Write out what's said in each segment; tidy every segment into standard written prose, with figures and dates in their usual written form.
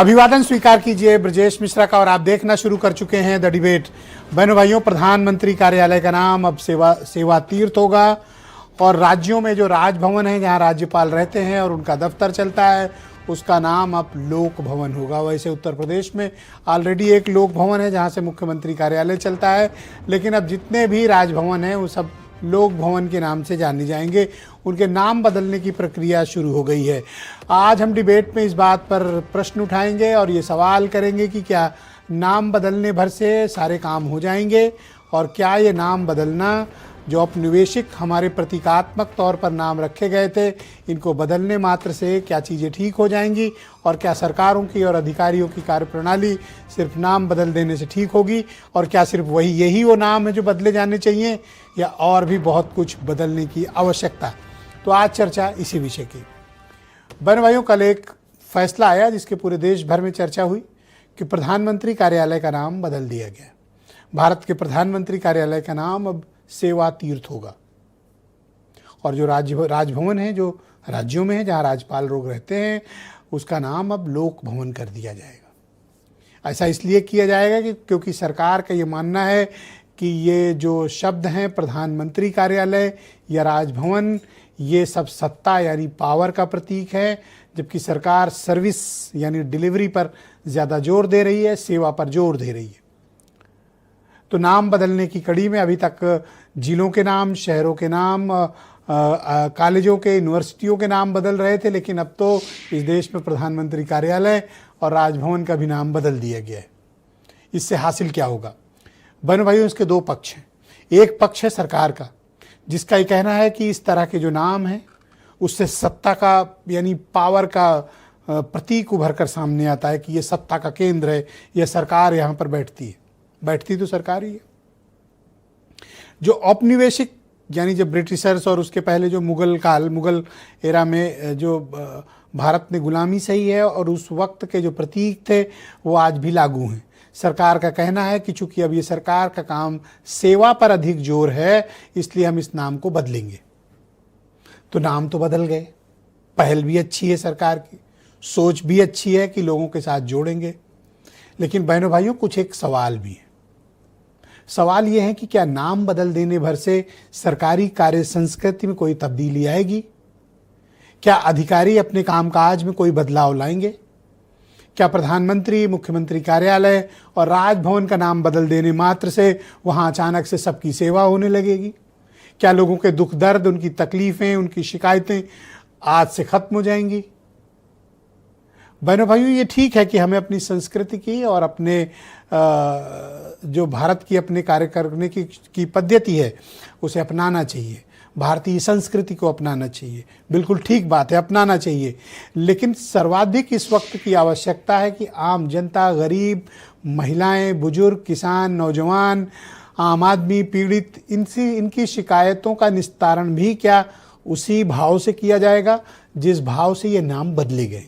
अभिवादन स्वीकार कीजिए ब्रजेश मिश्रा का। और आप देखना शुरू कर चुके हैं द डिबेट। बहनों भाइयों, प्रधानमंत्री कार्यालय का नाम अब सेवा तीर्थ होगा और राज्यों में जो राजभवन है जहां राज्यपाल रहते हैं और उनका दफ्तर चलता है उसका नाम अब लोक भवन होगा। वैसे उत्तर प्रदेश में ऑलरेडी एक लोक भवन है जहां से मुख्यमंत्री कार्यालय चलता है, लेकिन अब जितने भी राजभवन हैं वो सब लोक भवन के नाम से जाने जाएंगे। उनके नाम बदलने की प्रक्रिया शुरू हो गई है। आज हम डिबेट में इस बात पर प्रश्न उठाएंगे और ये सवाल करेंगे कि क्या नाम बदलने भर से सारे काम हो जाएंगे और क्या ये नाम बदलना जो औपनिवेशिक हमारे प्रतीकात्मक तौर पर नाम रखे गए थे इनको बदलने मात्र से क्या चीज़ें ठीक हो जाएंगी और क्या सरकारों की और अधिकारियों की कार्यप्रणाली सिर्फ नाम बदल देने से ठीक होगी और क्या सिर्फ यही वो नाम है जो बदले जाने चाहिए या और भी बहुत कुछ बदलने की आवश्यकता। तो आज चर्चा इसी विषय की। बहन भाइयों, कल एक फैसला आया जिसके पूरे देश भर में चर्चा हुई कि प्रधानमंत्री कार्यालय का नाम बदल दिया गया। भारत के प्रधानमंत्री कार्यालय का नाम अब सेवा तीर्थ होगा और जो राजभवन है जो राज्यों में है जहां राज्यपाल लोग रहते हैं उसका नाम अब लोक भवन कर दिया जाएगा। ऐसा इसलिए किया जाएगा कि क्योंकि सरकार का ये मानना है कि ये जो शब्द हैं प्रधानमंत्री कार्यालय या राजभवन ये सब सत्ता यानी पावर का प्रतीक है, जबकि सरकार सर्विस यानी डिलीवरी पर ज़्यादा जोर दे रही है, सेवा पर जोर दे रही है। तो नाम बदलने की कड़ी में अभी तक जिलों के नाम, शहरों के नाम, कॉलेजों के, यूनिवर्सिटियों के नाम बदल रहे थे, लेकिन अब तो इस देश में प्रधानमंत्री कार्यालय और राजभवन का भी नाम बदल दिया गया है। इससे हासिल क्या होगा? बहन भाइयों, इसके दो पक्ष हैं। एक पक्ष है सरकार का, जिसका ये कहना है कि इस तरह के जो नाम हैं उससे सत्ता का यानी पावर का प्रतीक उभर कर सामने आता है कि ये सत्ता का केंद्र है, यह सरकार यहाँ पर बैठती तो सरकार ही है। जो औपनिवेशिक यानी जब ब्रिटिशर्स और उसके पहले जो मुगल एरा में जो भारत ने गुलामी सही है और उस वक्त के जो प्रतीक थे वो आज भी लागू हैं। सरकार का कहना है कि चूंकि अब ये सरकार का काम सेवा पर अधिक जोर है इसलिए हम इस नाम को बदलेंगे। तो नाम तो बदल गए, पहल भी अच्छी है सरकार की, सोच भी अच्छी है कि लोगों के साथ जोड़ेंगे, लेकिन बहनों भाइयों कुछ एक सवाल भी है। सवाल ये है कि क्या नाम बदल देने भर से सरकारी कार्य संस्कृति में कोई तब्दीली आएगी? क्या अधिकारी अपने कामकाज में कोई बदलाव लाएंगे? क्या प्रधानमंत्री, मुख्यमंत्री कार्यालय और राजभवन का नाम बदल देने मात्र से वहां अचानक से सबकी सेवा होने लगेगी? क्या लोगों के दुख दर्द, उनकी तकलीफें, उनकी शिकायतें आज से खत्म हो जाएंगी? बहनों भाइयों, ये ठीक है कि हमें अपनी संस्कृति की और अपने जो भारत की अपने कार्य करने की पद्धति है उसे अपनाना चाहिए, भारतीय संस्कृति को अपनाना चाहिए। बिल्कुल ठीक बात है, अपनाना चाहिए। लेकिन सर्वाधिक इस वक्त की आवश्यकता है कि आम जनता, गरीब, महिलाएं, बुजुर्ग, किसान, नौजवान, आम आदमी, पीड़ित, इनकी शिकायतों का निस्तारण भी क्या उसी भाव से किया जाएगा जिस भाव से ये नाम बदले गए।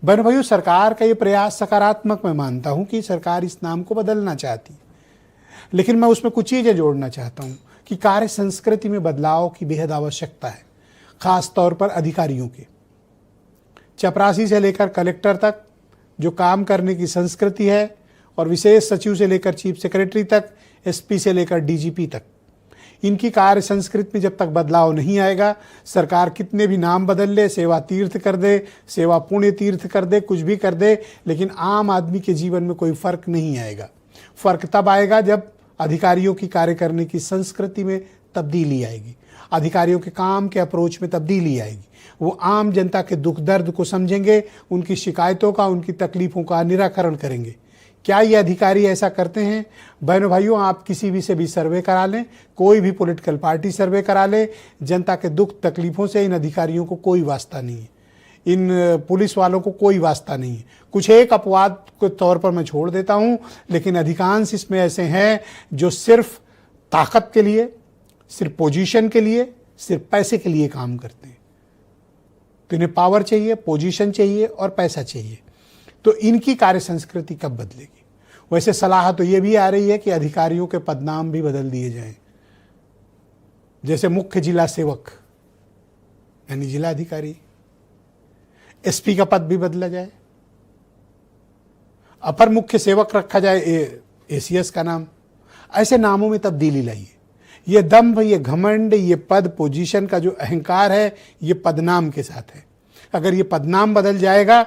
बहन भाइयों, सरकार का ये प्रयास सकारात्मक मैं मानता हूं कि सरकार इस नाम को बदलना चाहती, लेकिन मैं उसमें कुछ चीज़ें जोड़ना चाहता हूं कि कार्य संस्कृति में बदलाव की बेहद आवश्यकता है, खास तौर पर अधिकारियों के। चपरासी से लेकर कलेक्टर तक जो काम करने की संस्कृति है और विशेष सचिव से लेकर चीफ सेक्रेटरी तक, एसपी से लेकर डीजीपी तक, इनकी कार्य संस्कृति में जब तक बदलाव नहीं आएगा, सरकार कितने भी नाम बदल ले, सेवा तीर्थ कर दे, सेवा पुण्य तीर्थ कर दे, कुछ भी कर दे, लेकिन आम आदमी के जीवन में कोई फर्क नहीं आएगा। फर्क तब आएगा जब अधिकारियों की कार्य करने की संस्कृति में तब्दीली आएगी, अधिकारियों के काम के अप्रोच में तब्दीली आएगी। वो आम जनता के दुख दर्द को समझेंगे, उनकी शिकायतों का, उनकी तकलीफों का निराकरण करेंगे। क्या ये अधिकारी ऐसा करते हैं? बहनों भाइयों, आप किसी भी से भी सर्वे करा लें, कोई भी पॉलिटिकल पार्टी सर्वे करा ले, जनता के दुख तकलीफों से इन अधिकारियों को कोई वास्ता नहीं है, इन पुलिस वालों को कोई वास्ता नहीं है। कुछ एक अपवाद के तौर पर मैं छोड़ देता हूं, लेकिन अधिकांश इसमें ऐसे हैं जो सिर्फ ताकत के लिए, सिर्फ पोजीशन के लिए, सिर्फ पैसे के लिए काम करते हैं। तो इन्हें पावर चाहिए, पोजीशन चाहिए और पैसा चाहिए। तो इनकी कार्य संस्कृति कब बदलेगी? वैसे सलाह तो ये भी आ रही है कि अधिकारियों के पदनाम भी बदल दिए जाएं, जैसे मुख्य जिला सेवक यानी जिला अधिकारी, एसपी का पद भी बदला जाए, अपर मुख्य सेवक रखा जाए एसीएस का नाम। ऐसे नामों में तब्दीली लाइए। ये दम्भ, ये घमंड, ये पद पोजीशन का जो अहंकार है, ये पदनाम के साथ है। अगर ये पदनाम बदल जाएगा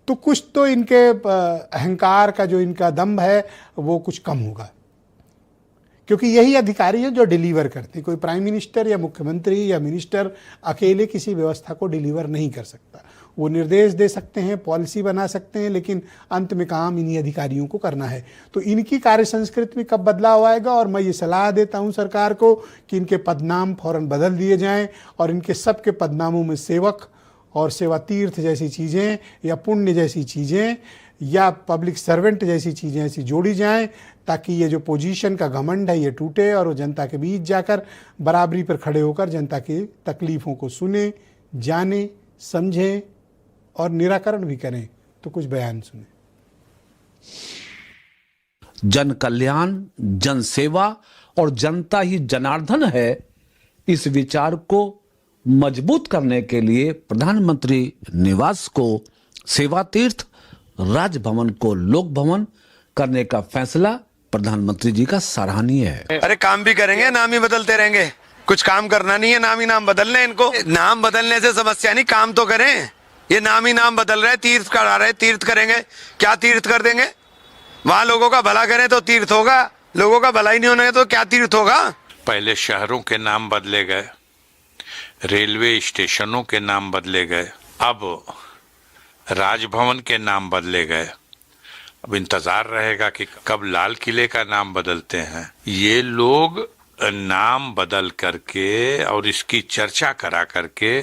तो कुछ तो इनके अहंकार का जो इनका दम्भ है वो कुछ कम होगा, क्योंकि यही अधिकारी है जो डिलीवर करते हैं। कोई प्राइम मिनिस्टर या मुख्यमंत्री या मिनिस्टर अकेले किसी व्यवस्था को डिलीवर नहीं कर सकता। वो निर्देश दे सकते हैं, पॉलिसी बना सकते हैं, लेकिन अंत में काम इन्हीं अधिकारियों को करना है। तो इनकी कार्य संस्कृति में कब बदलाव आएगा, और मैं ये सलाह देता हूं सरकार को कि इनके पदनाम फौरन बदल दिए जाएं और इनके सबके पदनामों में सेवक और सेवा तीर्थ जैसी चीज़ें या पुण्य जैसी चीज़ें या पब्लिक सर्वेंट जैसी चीज़ें ऐसी जोड़ी जाएं, ताकि ये जो पोजीशन का घमंड है ये टूटे और वो जनता के बीच जाकर बराबरी पर खड़े होकर जनता की तकलीफ़ों को सुने, जाने, समझें और निराकरण भी करें। तो कुछ बयान सुने। जन कल्याण, जन सेवा और जनता ही जनार्दन है, इस विचार को मजबूत करने के लिए प्रधानमंत्री निवास को सेवा तीर्थ, राजभवन को लोक भवन करने का फैसला प्रधानमंत्री जी का सराहनीय है। अरे काम भी करेंगे, नाम ही बदलते रहेंगे। कुछ काम करना नहीं है, नाम ही नाम बदलने। इनको नाम बदलने से समस्या नहीं, काम तो करें। ये नाम ही नाम बदल रहे, तीर्थ करा रहे। तीर्थ करेंगे, क्या तीर्थ कर देंगे? वहां लोगों का भला करें तो तीर्थ होगा, लोगों का भला ही नहीं होने तो क्या तीर्थ होगा? पहले शहरों के नाम बदले गए, रेलवे स्टेशनों के नाम बदले गए, अब राजभवन के नाम बदले गए। अब इंतजार रहेगा कि कब लाल किले का नाम बदलते हैं। ये लोग नाम बदल करके और इसकी चर्चा करा करके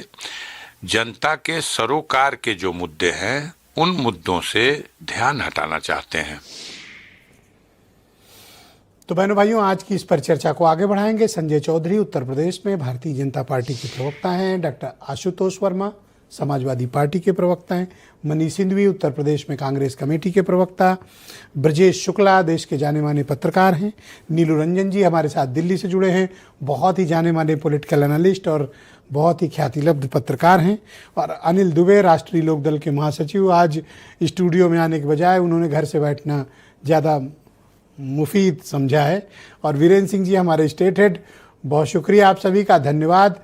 जनता के सरोकार के जो मुद्दे हैं उन मुद्दों से ध्यान हटाना चाहते हैं। तो बहनों भाइयों, आज की इस पर चर्चा को आगे बढ़ाएंगे संजय चौधरी, उत्तर प्रदेश में भारतीय जनता पार्टी के प्रवक्ता हैं, डॉक्टर आशुतोष वर्मा समाजवादी पार्टी के प्रवक्ता हैं, मनीष सिंघवी उत्तर प्रदेश में कांग्रेस कमेटी के प्रवक्ता, ब्रजेश शुक्ला देश के जाने माने पत्रकार हैं, नीलू रंजन जी हमारे साथ दिल्ली से जुड़े हैं, बहुत ही जाने माने पॉलिटिकल एनालिस्ट और बहुत ही ख्यातिलब्ध पत्रकार हैं, और अनिल दुबे राष्ट्रीय लोकदल के महासचिव। आज स्टूडियो में आने के बजाय उन्होंने घर से बैठना ज़्यादा मुफीद समझा है। और वीरेंद्र सिंह जी हमारे स्टेट हेड, बहुत शुक्रिया आप सभी का, धन्यवाद।